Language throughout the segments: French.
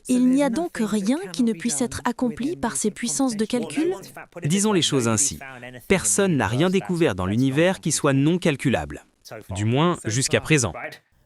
Il n'y a donc rien qui ne puisse être accompli par ces puissances de calcul? Disons les choses ainsi. Personne n'a rien découvert dans l'univers qui soit non calculable. Du moins, jusqu'à présent.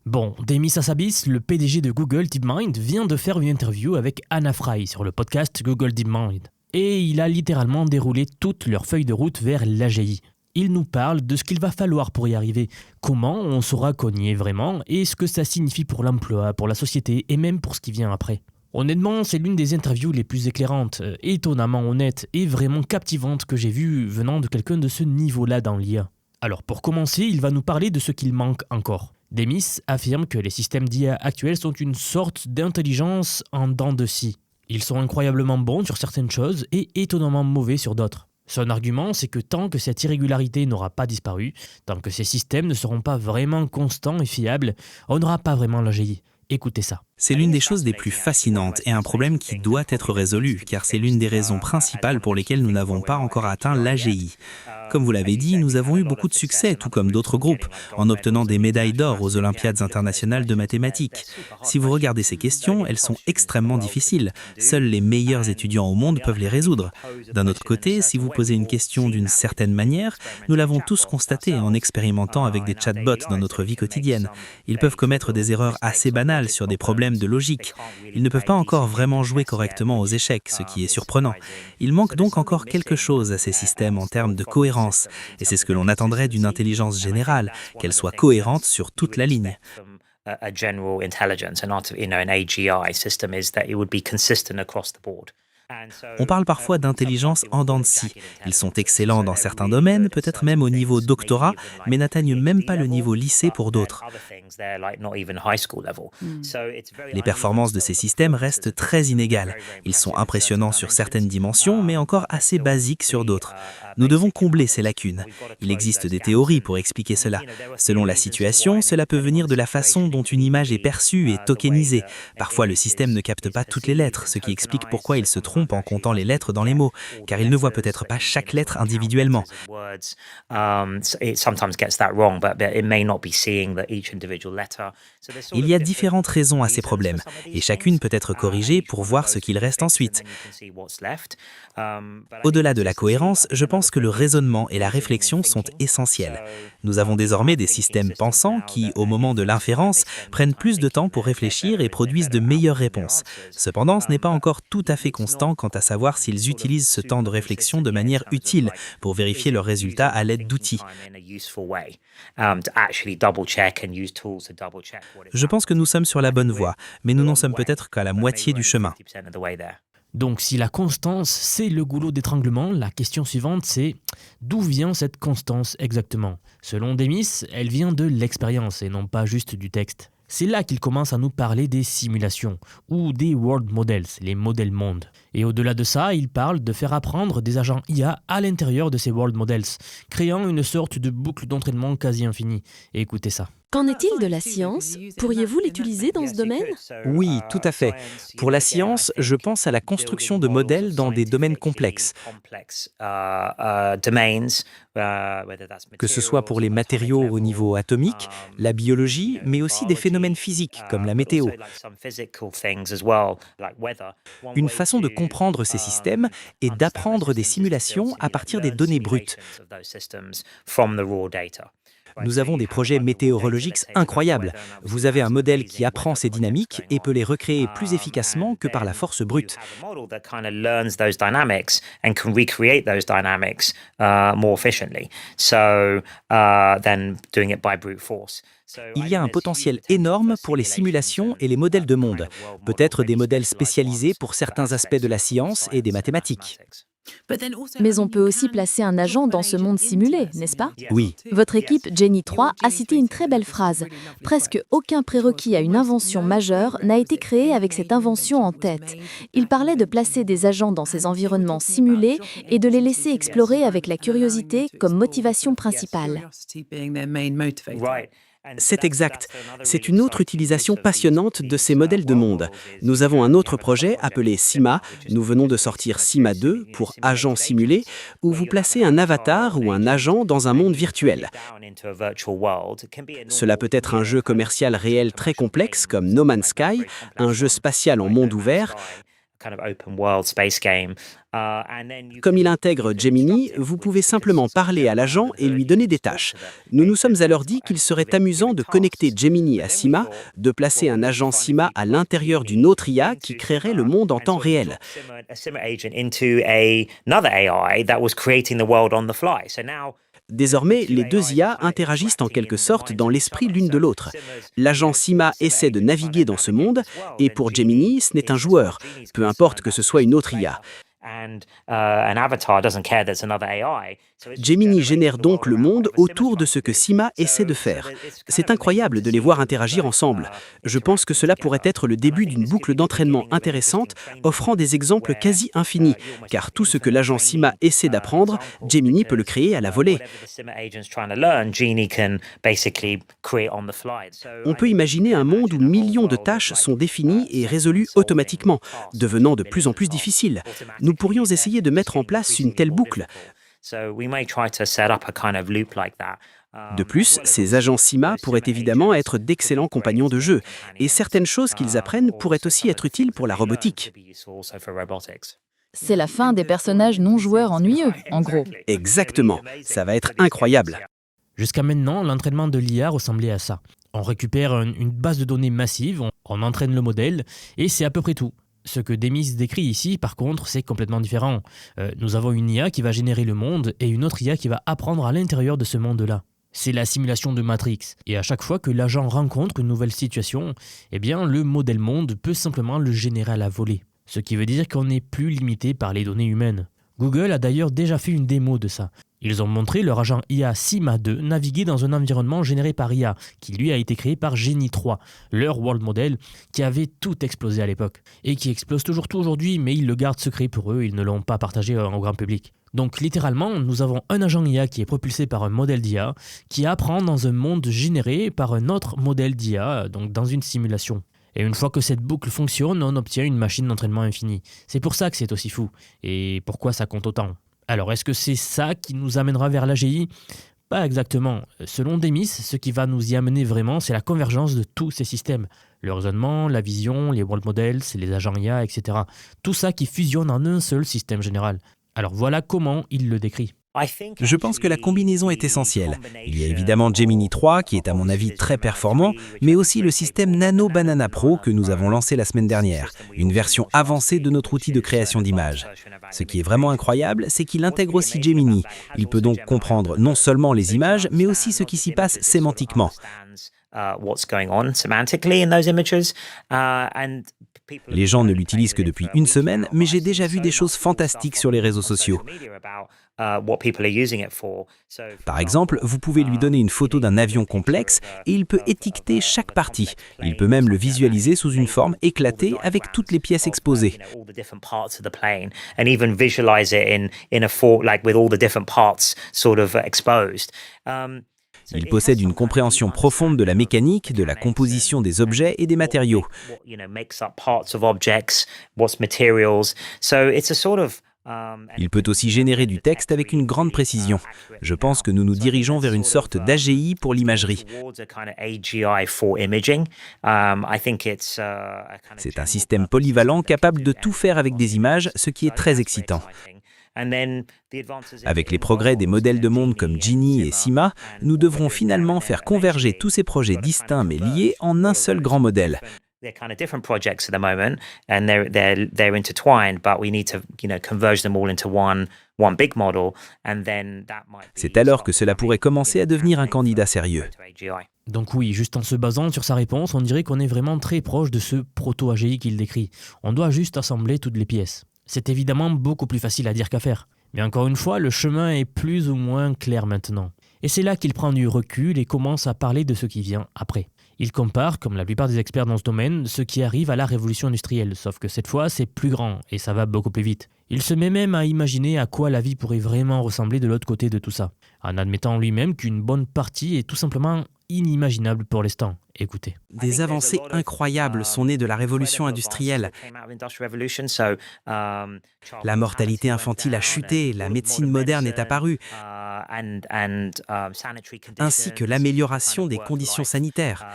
Bon, Demis Hassabis, le PDG de Google DeepMind, vient de faire une interview avec Anna Fry sur le podcast Google DeepMind. Et il a littéralement déroulé toute leur feuille de route vers l'AGI. Il nous parle de ce qu'il va falloir pour y arriver, comment on saura qu'on y est vraiment et ce que ça signifie pour l'emploi, pour la société et même pour ce qui vient après. Honnêtement, c'est l'une des interviews les plus éclairantes, étonnamment honnête et vraiment captivante que j'ai vues venant de quelqu'un de ce niveau-là dans l'IA. Alors pour commencer, il va nous parler de ce qu'il manque encore. Demis affirme que les systèmes d'IA actuels sont une sorte d'intelligence en dents de scie. Ils sont incroyablement bons sur certaines choses et étonnamment mauvais sur d'autres. Son argument, c'est que tant que cette irrégularité n'aura pas disparu, tant que ces systèmes ne seront pas vraiment constants et fiables, on n'aura pas vraiment l'AGI. Écoutez ça. C'est l'une des choses les plus fascinantes et un problème qui doit être résolu, car c'est l'une des raisons principales pour lesquelles nous n'avons pas encore atteint l'AGI. Comme vous l'avez dit, nous avons eu beaucoup de succès, tout comme d'autres groupes, en obtenant des médailles d'or aux Olympiades internationales de mathématiques. Si vous regardez ces questions, elles sont extrêmement difficiles. Seuls les meilleurs étudiants au monde peuvent les résoudre. D'un autre côté, si vous posez une question d'une certaine manière, nous l'avons tous constaté en expérimentant avec des chatbots dans notre vie quotidienne. Ils peuvent commettre des erreurs assez banales sur des problèmes de logique. Ils ne peuvent pas encore vraiment jouer correctement aux échecs, ce qui est surprenant. Il manque donc encore quelque chose à ces systèmes en termes de cohérence. Et c'est ce que l'on attendrait d'une intelligence générale, qu'elle soit cohérente sur toute la ligne. A general intelligence, an AGI system is that it would be consistent across the board. On parle parfois d'intelligence en dents de scie. Ils sont excellents dans certains domaines, peut-être même au niveau doctorat, mais n'atteignent même pas le niveau lycée pour d'autres. Les performances de ces systèmes restent très inégales. Ils sont impressionnants sur certaines dimensions, mais encore assez basiques sur d'autres. Nous devons combler ces lacunes. Il existe des théories pour expliquer cela. Selon la situation, cela peut venir de la façon dont une image est perçue et tokenisée. Parfois, le système ne capte pas toutes les lettres, ce qui explique pourquoi il se trompe en comptant les lettres dans les mots, car il ne voit peut-être pas chaque lettre individuellement. Il y a différentes raisons à ces problèmes, et chacune peut être corrigée pour voir ce qu'il reste ensuite. Au-delà de la cohérence, je pense que le raisonnement et la réflexion sont essentiels. Nous avons désormais des systèmes pensants qui, au moment de l'inférence, prennent plus de temps pour réfléchir et produisent de meilleures réponses. Cependant, ce n'est pas encore tout à fait constant quant à savoir s'ils utilisent ce temps de réflexion de manière utile pour vérifier leurs résultats à l'aide d'outils. Je pense que nous sommes sur la bonne voie, mais nous n'en sommes peut-être qu'à la moitié du chemin. Donc si la constance, c'est le goulot d'étranglement, la question suivante c'est d'où vient cette constance exactement? Selon Demis, elle vient de l'expérience et non pas juste du texte. C'est là qu'il commence à nous parler des simulations, ou des world models, les modèles mondes. Et au-delà de ça, il parle de faire apprendre des agents IA à l'intérieur de ces world models, créant une sorte de boucle d'entraînement quasi infinie. Et écoutez ça. Qu'en est-il de la science? Pourriez-vous l'utiliser dans ce domaine? Oui, tout à fait. Pour la science, je pense à la construction de modèles dans des domaines complexes. Que ce soit pour les matériaux au niveau atomique, la biologie, mais aussi des phénomènes physiques comme la météo. Une façon de comprendre ces systèmes est d'apprendre des simulations à partir des données brutes. Nous avons des projets météorologiques incroyables. Vous avez un modèle qui apprend ces dynamiques et peut les recréer plus efficacement que par la force brute. Il y a un potentiel énorme pour les simulations et les modèles de monde, peut-être des modèles spécialisés pour certains aspects de la science et des mathématiques. Mais on peut aussi placer un agent dans ce monde simulé, n'est-ce pas? Oui. Votre équipe Genie 3 a cité une très belle phrase. Presque aucun prérequis à une invention majeure n'a été créé avec cette invention en tête. Il parlait de placer des agents dans ces environnements simulés et de les laisser explorer avec la curiosité comme motivation principale. C'est exact. C'est une autre utilisation passionnante de ces modèles de monde. Nous avons un autre projet appelé CIMA. Nous venons de sortir CIMA 2 pour agent simulé, où vous placez un avatar ou un agent dans un monde virtuel. Cela peut être un jeu commercial réel très complexe comme No Man's Sky, un jeu spatial en monde ouvert. Comme il intègre Gemini, vous pouvez simplement parler à l'agent et lui donner des tâches. Nous nous sommes alors dit qu'il serait amusant de connecter Gemini à CIMA, de placer un agent CIMA à l'intérieur d'une autre IA qui créerait le monde en temps réel. Désormais, les deux IA interagissent en quelque sorte dans l'esprit l'une de l'autre. L'agent CIMA essaie de naviguer dans ce monde, et pour Gemini, ce n'est un joueur, peu importe que ce soit une autre IA. Gemini génère donc le monde autour de ce que CIMA essaie de faire. C'est incroyable de les voir interagir ensemble. Je pense que cela pourrait être le début d'une boucle d'entraînement intéressante, offrant des exemples quasi infinis, car tout ce que l'agent CIMA essaie d'apprendre, Gemini peut le créer à la volée. On peut imaginer un monde où millions de tâches sont définies et résolues automatiquement, devenant de plus en plus difficiles. Nous pourrions essayer de mettre en place une telle boucle. De plus, ces agents CIMA pourraient évidemment être d'excellents compagnons de jeu, et certaines choses qu'ils apprennent pourraient aussi être utiles pour la robotique. C'est la fin des personnages non joueurs ennuyeux, en gros. Exactement, ça va être incroyable. Jusqu'à maintenant, l'entraînement de l'IA ressemblait à ça. On récupère une base de données massive, on entraîne le modèle, et c'est à peu près tout. Ce que Demis décrit ici, par contre, c'est complètement différent. Nous avons une IA qui va générer le monde et une autre IA qui va apprendre à l'intérieur de ce monde-là. C'est la simulation de Matrix. Et à chaque fois que l'agent rencontre une nouvelle situation, eh bien, le modèle monde peut simplement le générer à la volée. Ce qui veut dire qu'on n'est plus limité par les données humaines. Google a d'ailleurs déjà fait une démo de ça. Ils ont montré leur agent IA CIMA 2 naviguer dans un environnement généré par IA, qui lui a été créé par Genie 3, leur world model, qui avait tout explosé à l'époque, et qui explose toujours tout aujourd'hui, mais ils le gardent secret pour eux, ils ne l'ont pas partagé au grand public. Donc littéralement, nous avons un agent IA qui est propulsé par un modèle d'IA, qui apprend dans un monde généré par un autre modèle d'IA, donc dans une simulation. Et une fois que cette boucle fonctionne, on obtient une machine d'entraînement infinie. C'est pour ça que c'est aussi fou. Et pourquoi ça compte autant ? Alors, est-ce que c'est ça qui nous amènera vers l'AGI ? Pas exactement. Selon Demis, ce qui va nous y amener vraiment, c'est la convergence de tous ces systèmes. Le raisonnement, la vision, les world models, les agents IA, etc. Tout ça qui fusionne en un seul système général. Alors voilà comment il le décrit. Je pense que la combinaison est essentielle. Il y a évidemment Gemini 3, qui est à mon avis très performant, mais aussi le système Nano Banana Pro que nous avons lancé la semaine dernière, une version avancée de notre outil de création d'images. Ce qui est vraiment incroyable, c'est qu'il intègre aussi Gemini. Il peut donc comprendre non seulement les images, mais aussi ce qui s'y passe sémantiquement. Les gens ne l'utilisent que depuis une semaine, mais j'ai déjà vu des choses fantastiques sur les réseaux sociaux. Par exemple, vous pouvez lui donner une photo d'un avion complexe et il peut étiqueter chaque partie. Il peut même le visualiser sous une forme éclatée avec toutes les pièces exposées. Il possède une compréhension profonde de la mécanique, de la composition des objets et des matériaux. Il peut aussi générer du texte avec une grande précision. Je pense que nous nous dirigeons vers une sorte d'AGI pour l'imagerie. C'est un système polyvalent capable de tout faire avec des images, ce qui est très excitant. Avec les progrès des modèles de monde comme Genie et CIMA, nous devrons finalement faire converger tous ces projets distincts mais liés en un seul grand modèle. They're kind of different projects at the moment, and they're intertwined, but we need to, converge them all into one big model, and then that might be. C'est alors que cela pourrait commencer à devenir un candidat sérieux. Donc oui, juste en se basant sur sa réponse, on dirait qu'on est vraiment très proche de ce proto-AGI qu'il décrit. On doit juste assembler toutes les pièces. C'est évidemment beaucoup plus facile à dire qu'à faire. Mais encore une fois, le chemin est plus ou moins clair maintenant. Et c'est là qu'il prend du recul et commence à parler de ce qui vient après. Il compare, comme la plupart des experts dans ce domaine, ce qui arrive à la révolution industrielle, sauf que cette fois, c'est plus grand et ça va beaucoup plus vite. Il se met même à imaginer à quoi la vie pourrait vraiment ressembler de l'autre côté de tout ça, en admettant lui-même qu'une bonne partie est tout simplement inimaginable pour l'instant. Écoutez. Des avancées incroyables sont nées de la révolution industrielle. La mortalité infantile a chuté, la médecine moderne est apparue, ainsi que l'amélioration des conditions sanitaires.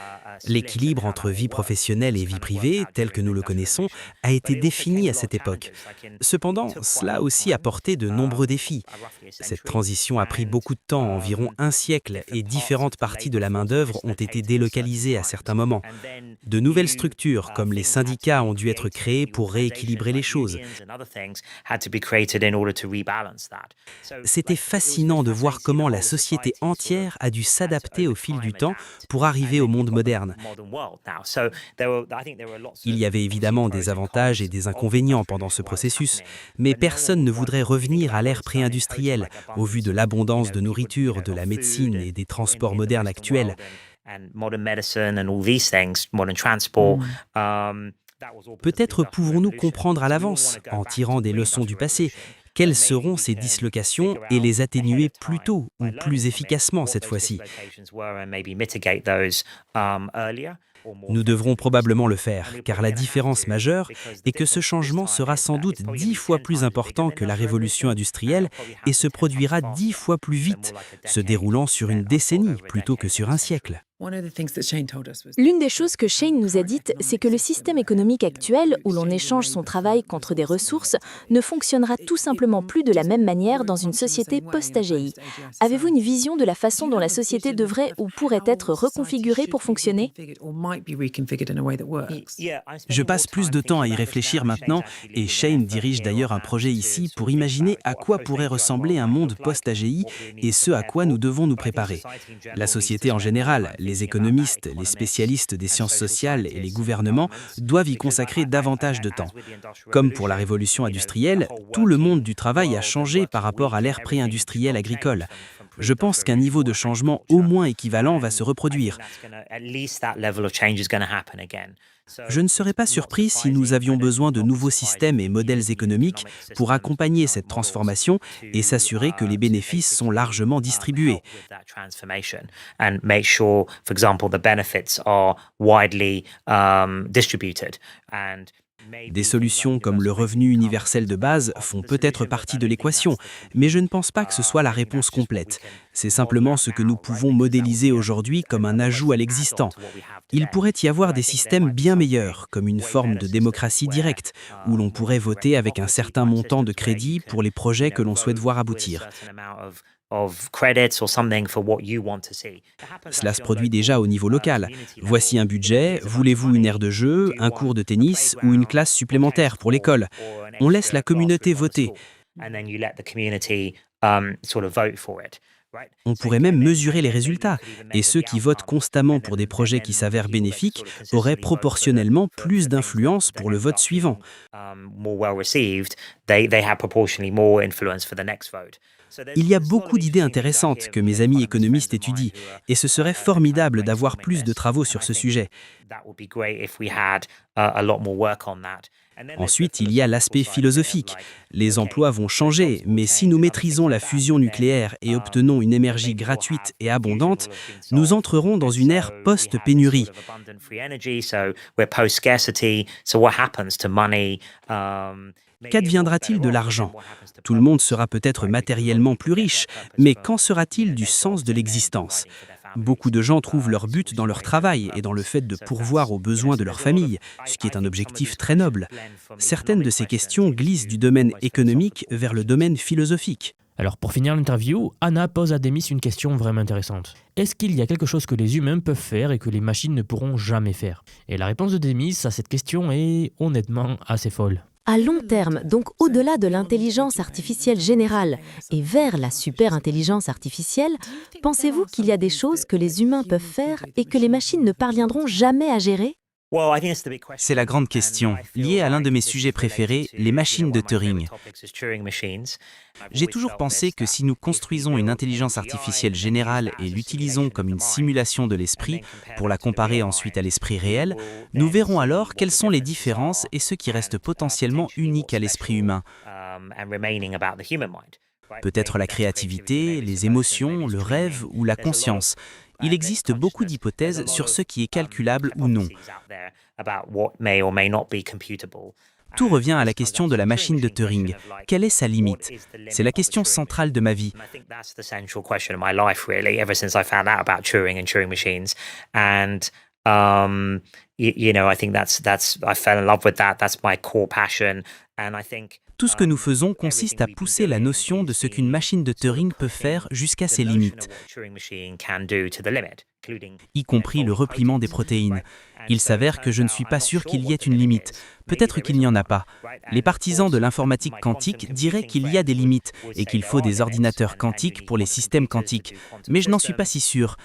L'équilibre entre vie professionnelle et vie privée, tel que nous le connaissons, a été défini à cette époque. Cependant, cela a aussi apporté de nombreux défis. Cette transition a pris beaucoup de temps, environ un siècle, et différentes parties de la main-d'œuvre ont été délocalisées à certains moments. De nouvelles structures, comme les syndicats, ont dû être créées pour rééquilibrer les choses. C'était fascinant de voir comment la société entière a dû s'adapter au fil du temps pour arriver au monde moderne. Il y avait évidemment des avantages et des inconvénients pendant ce processus, mais personne ne voudrait revenir à l'ère pré-industrielle, au vu de l'abondance de nourriture, de la médecine et des transports modernes actuels. Peut-être pouvons-nous comprendre à l'avance, en tirant des leçons du passé, quelles seront ces dislocations et les atténuer plus tôt ou plus efficacement cette fois-ci. Nous devrons probablement le faire, car la différence majeure est que ce changement sera sans doute 10 fois plus important que la révolution industrielle et se produira 10 fois plus vite, se déroulant sur une décennie plutôt que sur un siècle. L'une des choses que Shane nous a dites, c'est que le système économique actuel, où l'on échange son travail contre des ressources, ne fonctionnera tout simplement plus de la même manière dans une société post-AGI. Avez-vous une vision de la façon dont la société devrait ou pourrait être reconfigurée pour fonctionner ? Je passe plus de temps à y réfléchir maintenant, et Shane dirige d'ailleurs un projet ici pour imaginer à quoi pourrait ressembler un monde post-AGI et ce à quoi nous devons nous préparer. La société en général, les économistes, les spécialistes des sciences sociales et les gouvernements doivent y consacrer davantage de temps. Comme pour la révolution industrielle, tout le monde du travail a changé par rapport à l'ère pré-industrielle agricole. Je pense qu'un niveau de changement au moins équivalent va se reproduire. Je ne serais pas surpris si nous avions besoin de nouveaux systèmes et modèles économiques pour accompagner cette transformation et s'assurer que les bénéfices sont largement distribués. Des solutions comme le revenu universel de base font peut-être partie de l'équation, mais je ne pense pas que ce soit la réponse complète. C'est simplement ce que nous pouvons modéliser aujourd'hui comme un ajout à l'existant. Il pourrait y avoir des systèmes bien meilleurs, comme une forme de démocratie directe, où l'on pourrait voter avec un certain montant de crédit pour les projets que l'on souhaite voir aboutir. Cela se produit déjà au niveau local. Voici un budget, voulez-vous une aire de jeu, un cours de tennis ou une classe supplémentaire pour l'école? On laisse la communauté voter. On pourrait même mesurer les résultats, et ceux qui votent constamment pour des projets qui s'avèrent bénéfiques auraient proportionnellement plus d'influence pour le vote suivant. Il y a beaucoup d'idées intéressantes que mes amis économistes étudient, et ce serait formidable d'avoir plus de travaux sur ce sujet. Ensuite, il y a l'aspect philosophique. Les emplois vont changer, mais si nous maîtrisons la fusion nucléaire et obtenons une énergie gratuite et abondante, nous entrerons dans une ère post-pénurie. Qu'adviendra-t-il de l'argent? Tout le monde sera peut-être matériellement plus riche, mais qu'en sera-t-il du sens de l'existence? Beaucoup de gens trouvent leur but dans leur travail et dans le fait de pourvoir aux besoins de leur famille, ce qui est un objectif très noble. Certaines de ces questions glissent du domaine économique vers le domaine philosophique. Alors pour finir l'interview, Anna pose à Demis une question vraiment intéressante. Est-ce qu'il y a quelque chose que les humains peuvent faire et que les machines ne pourront jamais faire? Et la réponse de Demis à cette question est honnêtement assez folle. À long terme, donc au-delà de l'intelligence artificielle générale et vers la super-intelligence artificielle, pensez-vous qu'il y a des choses que les humains peuvent faire et que les machines ne parviendront jamais à gérer? C'est la grande question, liée à l'un de mes sujets préférés, les machines de Turing. J'ai toujours pensé que si nous construisons une intelligence artificielle générale et l'utilisons comme une simulation de l'esprit pour la comparer ensuite à l'esprit réel, nous verrons alors quelles sont les différences et ce qui reste potentiellement unique à l'esprit humain. Peut-être la créativité, les émotions, le rêve ou la conscience. Il existe beaucoup d'hypothèses sur ce qui est calculable ou non. Tout revient à la question de la machine de Turing. Quelle est sa limite? C'est la question centrale de ma vie. Tout ce que nous faisons consiste à pousser la notion de ce qu'une machine de Turing peut faire jusqu'à ses limites, y compris le repliement des protéines. Il s'avère que je ne suis pas sûr qu'il y ait une limite. Peut-être qu'il n'y en a pas. Les partisans de l'informatique quantique diraient qu'il y a des limites et qu'il faut des ordinateurs quantiques pour les systèmes quantiques. Mais je n'en suis pas si sûr.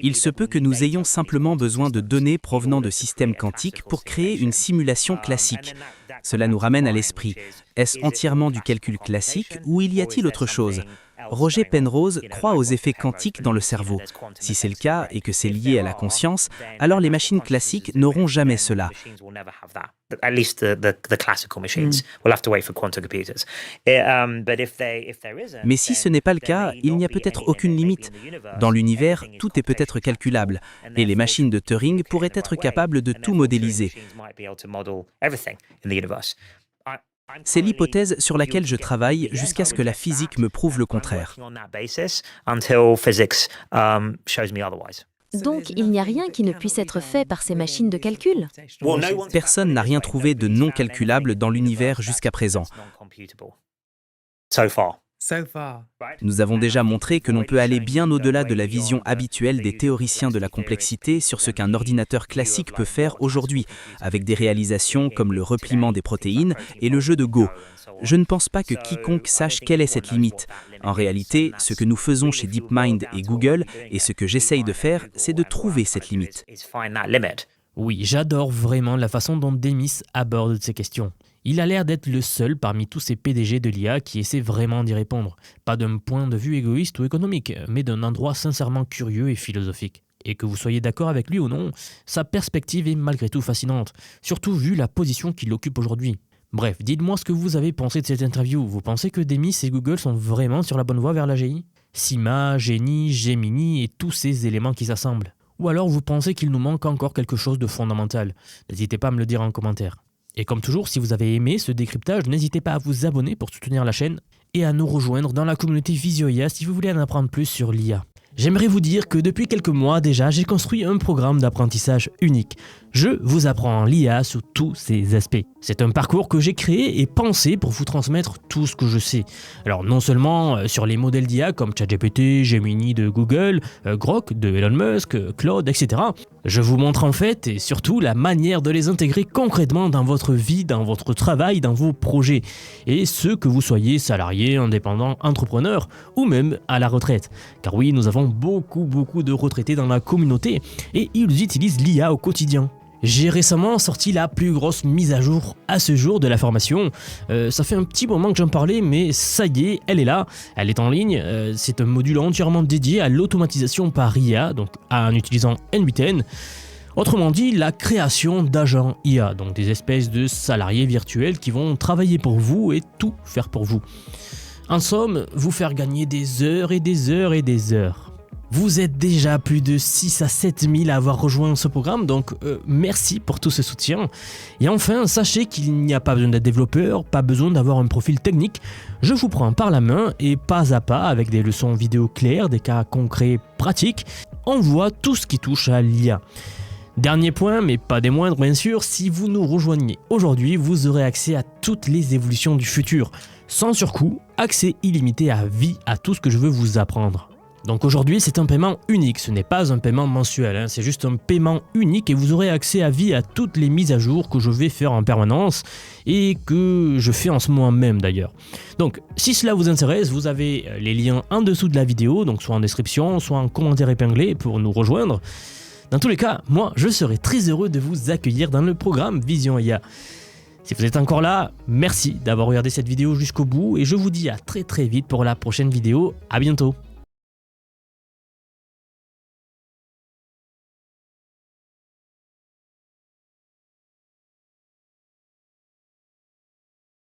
Il se peut que nous ayons simplement besoin de données provenant de systèmes quantiques pour créer une simulation classique. Cela nous ramène à l'esprit. Est-ce entièrement du calcul classique ou y a-t-il autre chose? Roger Penrose croit aux effets quantiques dans le cerveau. Si c'est le cas et que c'est lié à la conscience, alors les machines classiques n'auront jamais cela. Mais si ce n'est pas le cas, il n'y a peut-être aucune limite. Dans l'univers, tout est peut-être calculable, et les machines de Turing pourraient être capables de tout modéliser. C'est l'hypothèse sur laquelle je travaille jusqu'à ce que la physique me prouve le contraire. Donc, il n'y a rien qui ne puisse être fait par ces machines de calcul? Personne n'a rien trouvé de non calculable dans l'univers jusqu'à présent. Nous avons déjà montré que l'on peut aller bien au-delà de la vision habituelle des théoriciens de la complexité sur ce qu'un ordinateur classique peut faire aujourd'hui, avec des réalisations comme le repliement des protéines et le jeu de Go. Je ne pense pas que quiconque sache quelle est cette limite. En réalité, ce que nous faisons chez DeepMind et Google, et ce que j'essaye de faire, c'est de trouver cette limite. Oui, j'adore vraiment la façon dont Demis aborde ces questions. Il a l'air d'être le seul parmi tous ces PDG de l'IA qui essaie vraiment d'y répondre. Pas d'un point de vue égoïste ou économique, mais d'un endroit sincèrement curieux et philosophique. Et que vous soyez d'accord avec lui ou non, sa perspective est malgré tout fascinante, surtout vu la position qu'il occupe aujourd'hui. Bref, dites-moi ce que vous avez pensé de cette interview. Vous pensez que Demis et Google sont vraiment sur la bonne voie vers l'AGI? Sima, Genie, Gemini et tous ces éléments qui s'assemblent. Ou alors vous pensez qu'il nous manque encore quelque chose de fondamental? N'hésitez pas à me le dire en commentaire. Et comme toujours, si vous avez aimé ce décryptage, n'hésitez pas à vous abonner pour soutenir la chaîne et à nous rejoindre dans la communauté VisioIA si vous voulez en apprendre plus sur l'IA. J'aimerais vous dire que depuis quelques mois déjà, j'ai construit un programme d'apprentissage unique. Je vous apprends l'IA sous tous ses aspects. C'est un parcours que j'ai créé et pensé pour vous transmettre tout ce que je sais. Alors non seulement sur les modèles d'IA comme ChatGPT, Gemini de Google, Grok de Elon Musk, Claude, etc. Je vous montre en fait et surtout la manière de les intégrer concrètement dans votre vie, dans votre travail, dans vos projets. Et ce que vous soyez salarié, indépendant, entrepreneur ou même à la retraite. Car oui, nous avons beaucoup de retraités dans la communauté et ils utilisent l'IA au quotidien. J'ai récemment sorti la plus grosse mise à jour à ce jour de la formation. Ça fait un petit moment que j'en parlais, mais ça y est, elle est là, elle est en ligne. C'est un module entièrement dédié à l'automatisation par IA, donc en utilisant N8N. Autrement dit, la création d'agents IA, donc des espèces de salariés virtuels qui vont travailler pour vous et tout faire pour vous. En somme, vous faire gagner des heures et des heures et des heures. Vous êtes déjà plus de 6 à 7 000 à avoir rejoint ce programme, donc merci pour tout ce soutien. Et enfin, sachez qu'il n'y a pas besoin d'être développeur, pas besoin d'avoir un profil technique. Je vous prends par la main et pas à pas, avec des leçons vidéo claires, des cas concrets pratiques, on voit tout ce qui touche à l'IA. Dernier point, mais pas des moindres bien sûr, si vous nous rejoignez aujourd'hui, vous aurez accès à toutes les évolutions du futur. Sans surcoût, accès illimité à vie à tout ce que je veux vous apprendre. Donc aujourd'hui, c'est un paiement unique, ce n'est pas un paiement mensuel, c'est juste un paiement unique et vous aurez accès à vie à toutes les mises à jour que je vais faire en permanence et que je fais en ce moment même d'ailleurs. Donc si cela vous intéresse, vous avez les liens en dessous de la vidéo, donc soit en description, soit en commentaire épinglé pour nous rejoindre. Dans tous les cas, moi je serai très heureux de vous accueillir dans le programme VisioIA. Si vous êtes encore là, merci d'avoir regardé cette vidéo jusqu'au bout et je vous dis à très vite pour la prochaine vidéo. À bientôt.